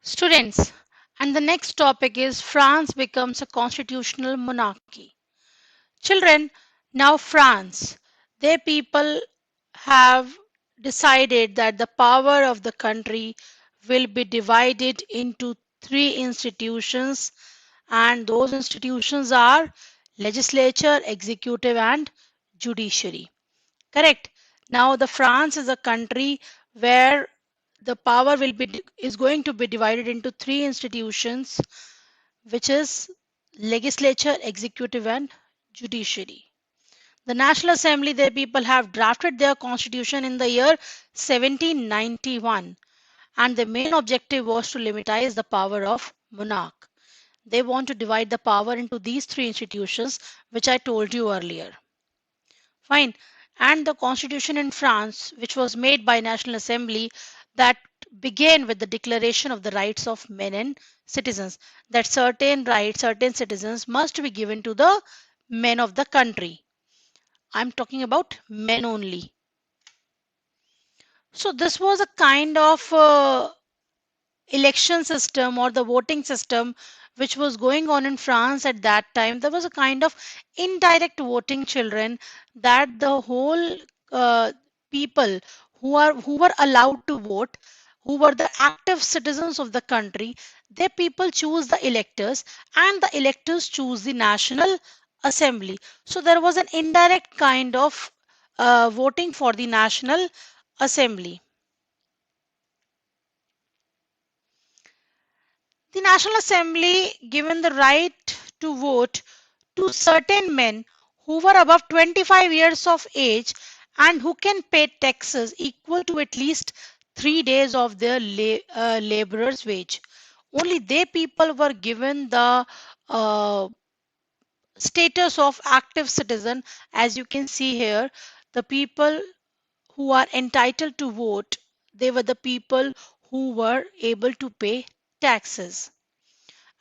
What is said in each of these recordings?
Students, and the next topic is France becomes a constitutional monarchy. Children, now France, their people have decided that the power of the country will be divided into three institutions, and those institutions are legislature, executive, and judiciary. Correct. Now, the France is a country where the power will be is going to be divided into three institutions, which is legislature, executive, and judiciary. The National Assembly, their people have drafted their constitution in the year 1791, and the main objective was to limitize the power of monarch. They want to divide the power into these three institutions, which I told you earlier. Fine. And the constitution in France, which was made by National Assembly, that began with the declaration of the rights of men and citizens, that certain rights, certain citizens must be given to the men of the country. I'm talking about men only. So this was a kind of election system or the voting system which was going on in France at that time. There was a kind of indirect voting, children, that the whole uh, people who were allowed to vote, who were the active citizens of the country, their people choose the electors, and the electors choose the National Assembly. So there was an indirect kind of voting for the National Assembly. The National Assembly given the right to vote to certain men who were above 25 years of age and who can pay taxes equal to at least 3 days of their laborer's wage. Only they people were given the uh, status of active citizen. As you can see here, the people who are entitled to vote, they were the people who were able to pay taxes.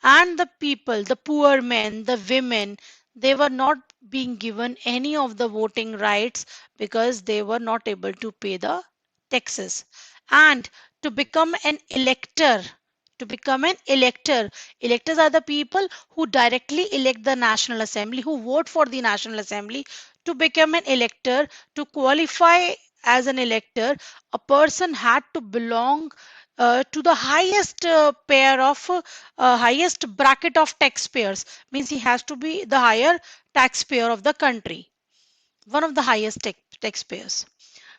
And the people, the poor men, the women, they were not being given any of the voting rights because they were not able to pay the taxes. And to become an elector, to become an elector, electors are the people who directly elect the National Assembly, who vote for the National Assembly. To become an elector, to qualify as an elector, a person had to belong to the highest pair of highest bracket of taxpayers, means he has to be the higher taxpayer of the country, one of the highest taxpayers.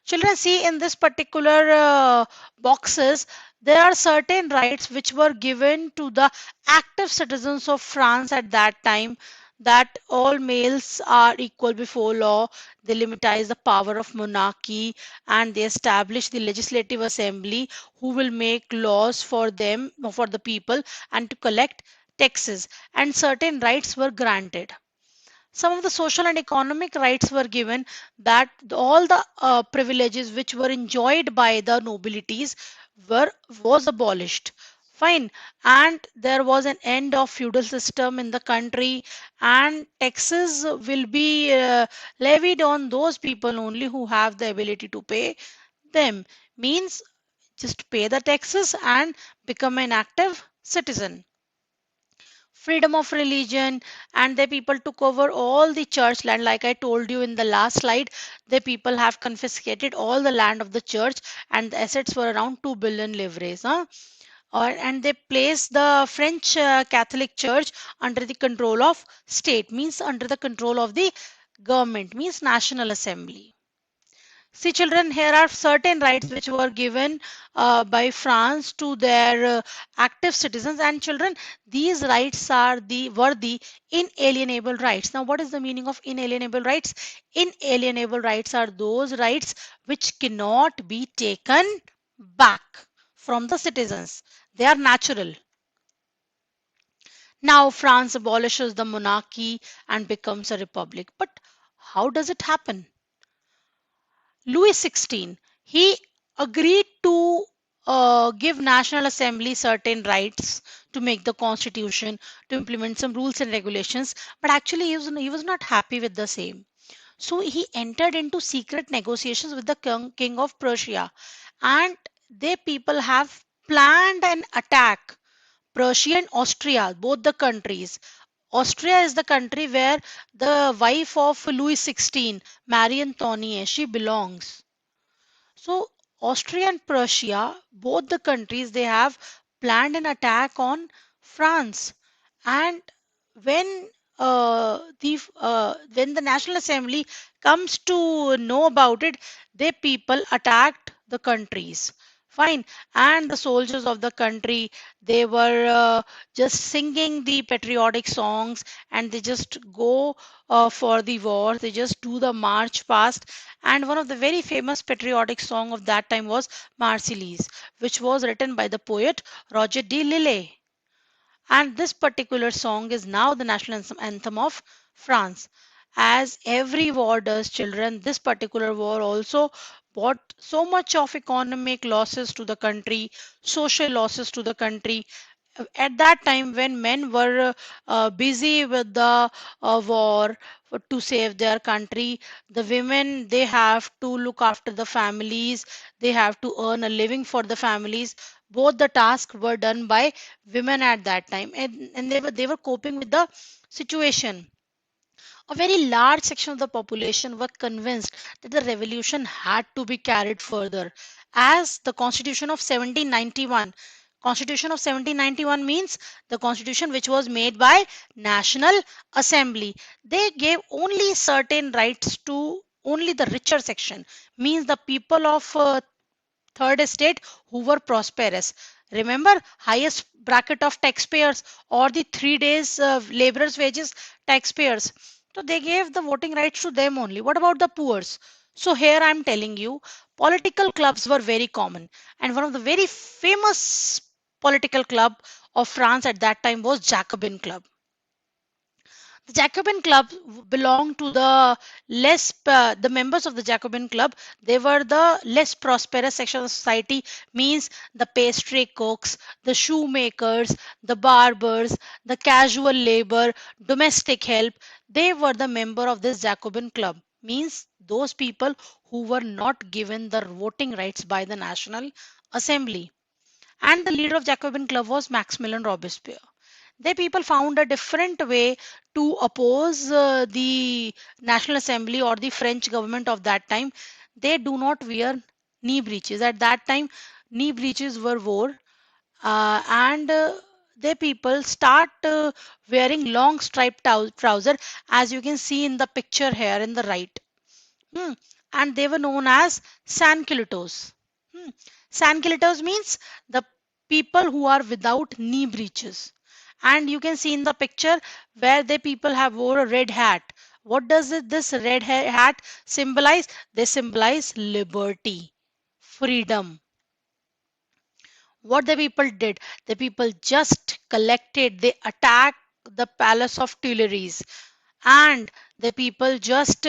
Children, see in this particular boxes, there are certain rights which were given to the active citizens of France at that time, that all males are equal before law. They limitize the power of monarchy, and they establish the legislative assembly who will make laws for them, for the people, and to collect taxes. And certain rights were granted. Some of the social and economic rights were given, that all the privileges which were enjoyed by the nobilities were was abolished. Fine. And there was an end of feudal system in the country, and taxes will be levied on those people only who have the ability to pay them. Means just pay the taxes and become an active citizen. Freedom of religion, and the people took over all the church land. Like I told you in the last slide, the people have confiscated all the land of the church, and the assets were around 2 billion livres, huh? And they placed the French Catholic Church under the control of state, means under the control of the government, means National Assembly. See, children, here are certain rights which were given by France to their active citizens. And children, these rights are the were the inalienable rights. Now, what is the meaning of inalienable rights? Inalienable rights are those rights which cannot be taken back from the citizens. They are natural. Now, France abolishes the monarchy and becomes a republic. But how does it happen? Louis XVI, he agreed to give National Assembly certain rights to make the constitution, to implement some rules and regulations, but actually he was not happy with the same. So he entered into secret negotiations with the king of Prussia, and they people have planned an attack. Prussia and Austria, both the countries. Austria is the country where the wife of Louis XVI, Marie Antoinette, she belongs. So Austria and Prussia, both the countries, they have planned an attack on France. And when when the National Assembly comes to know about it, they people attacked the countries. Fine, and the soldiers of the country, they were just singing the patriotic songs, and they just go for the war. They just do the march past, and one of the very famous patriotic song of that time was Marseillaise, which was written by the poet Roger de Lille. And this particular song is now the national anthem of France. As every war does, children, this particular war also brought so much of economic losses to the country, social losses to the country. At that time, when men were busy with the war to save their country, the women, they have to look after the families, they have to earn a living for the families. Both the tasks were done by women at that time, and they were coping with the situation. A very large section of the population were convinced that the revolution had to be carried further. As the Constitution of 1791, Constitution of 1791 means the constitution which was made by National Assembly. They gave only certain rights to only the richer section, means the people of third estate who were prosperous. Remember, highest bracket of taxpayers, or the 3 days laborers wages taxpayers. So they gave the voting rights to them only. What about the poors? So here I'm telling you, political clubs were very common, and one of the very famous political club of France at that time was Jacobin Club. The Jacobin Club belonged to the members of the Jacobin Club. They were the less prosperous section of society, means the pastry cooks, the shoemakers, the barbers, the casual labor, domestic help. They were the member of this Jacobin Club, means those people who were not given the voting rights by the National Assembly. And the leader of Jacobin Club was Maximilian Robespierre. They people found a different way to oppose the National Assembly or the French government of that time. They do not wear knee breeches. At that time, knee breeches were wore, and they people start wearing long striped trouser, as you can see in the picture here in the right. Hmm. And they were known as Sanculitos. Hmm. Sanculitos means the people who are without knee breeches. And you can see in the picture where the people have wore a red hat. What does this red hat symbolize? They symbolize liberty, freedom. What the people did, the people just collected, they attacked the palace of Tuileries, and the people just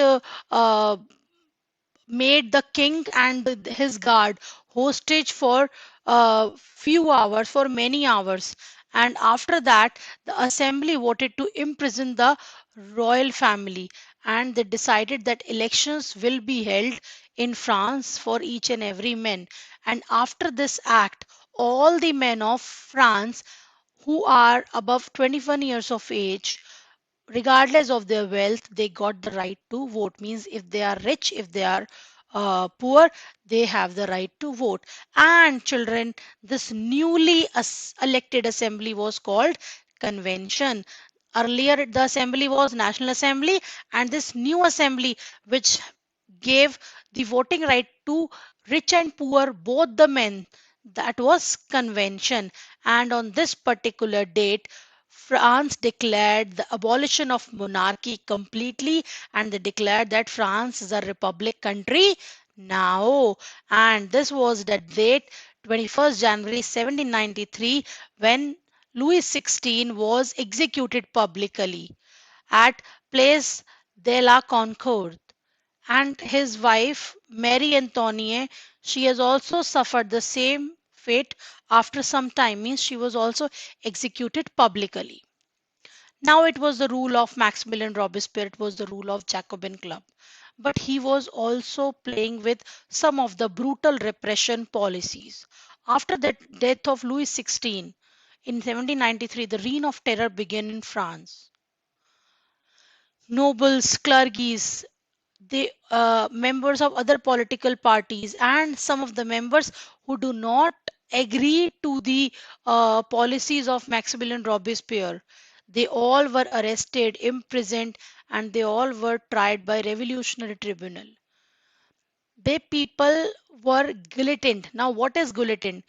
made the king and his guard hostage for a few hours, for many hours. And after that, the assembly voted to imprison the royal family, and they decided that elections will be held in France for each and every man. And after this act, all the men of France who are above 21 years of age, regardless of their wealth, they got the right to vote. Means if they are rich, if they are poor, they have the right to vote. And children, this newly elected assembly was called convention. Earlier the assembly was National Assembly, and this new assembly which gave the voting right to rich and poor, both the men, that was convention. And on this particular date, France declared the abolition of monarchy completely, and they declared that France is a republic country now. And this was the date, 21st January 1793, when Louis XVI was executed publicly at Place de la Concorde. And his wife, Marie Antoinette, she has also suffered the same fate after some time, means she was also executed publicly. Now it was the rule of Maximilian Robespierre, it was the rule of Jacobin Club. But he was also playing with some of the brutal repression policies. After the death of Louis XVI in 1793, the reign of terror began in France. Nobles, clergies, the members of other political parties, and some of the members who do not agree to the policies of Maximilian Robespierre, they all were arrested, imprisoned, and they all were tried by revolutionary tribunal. They people were guillotined. Now, what is guillotine?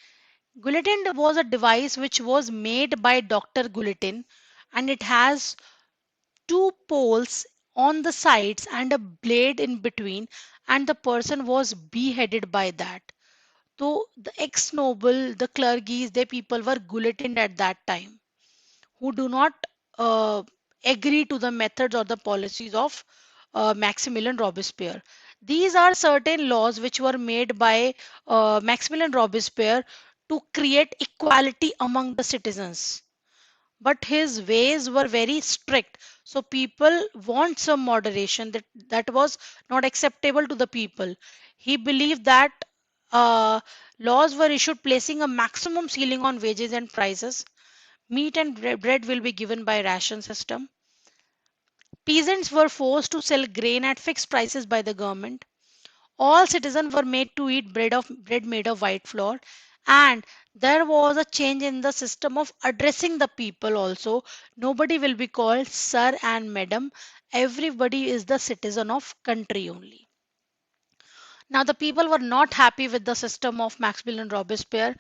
Guillotine was a device which was made by Dr. Guillotine, and it has two poles on the sides and a blade in between, and the person was beheaded by that. So the ex-noble, the clergies, they people were guillotined at that time, who do not uh, agree to the methods or the policies of Maximilian Robespierre. These are certain laws which were made by Maximilian Robespierre to create equality among the citizens, but his ways were very strict, so people want some moderation. That was not acceptable to the people. He believed that uh, laws were issued placing a maximum ceiling on wages and prices. Meat and bread will be given by ration system. Peasants were forced to sell grain at fixed prices by the government. All citizens were made to eat bread made of white flour, and there was a change in the system of addressing the people also. Nobody will be called sir and madam. Everybody is the citizen of country only. Now the people were not happy with the system of Maximilian Robespierre,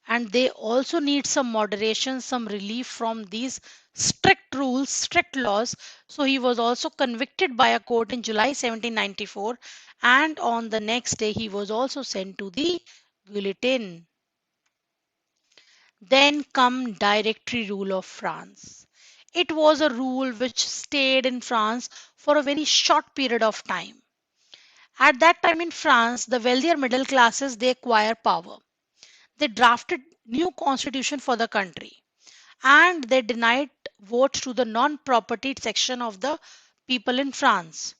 and they also need some moderation, some relief from these strict rules, strict laws. So he was also convicted by a court in July 1794, and on the next day he was also sent to the guillotine. Then come Directory rule of France. It was a rule which stayed in France for a very short period of time. At that time in France, the wealthier middle classes they acquire power. They drafted new constitution for the country, and they denied votes to the non-property section of the people in France.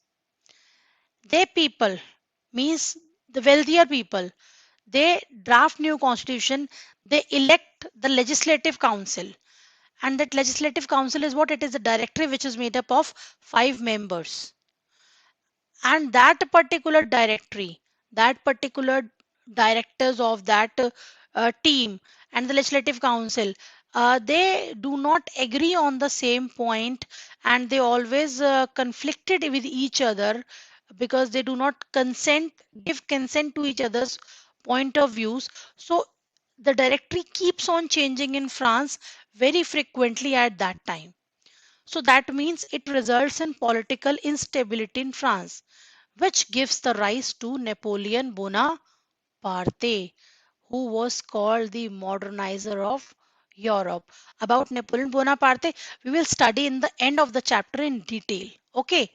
They people means the wealthier people. They draft new constitution. They elect the legislative council, and that legislative council is what it is, a directory which is made up of 5 members, and that particular directory, that particular directors of that team and the legislative council, they do not agree on the same point, and they always conflicted with each other because they do not give consent to each other's point of views. So the directory keeps on changing in France very frequently at that time. So that means it results in political instability in France, which gives the rise to Napoleon Bonaparte, who was called the modernizer of Europe. About Napoleon Bonaparte, we will study in the end of the chapter in detail. Okay.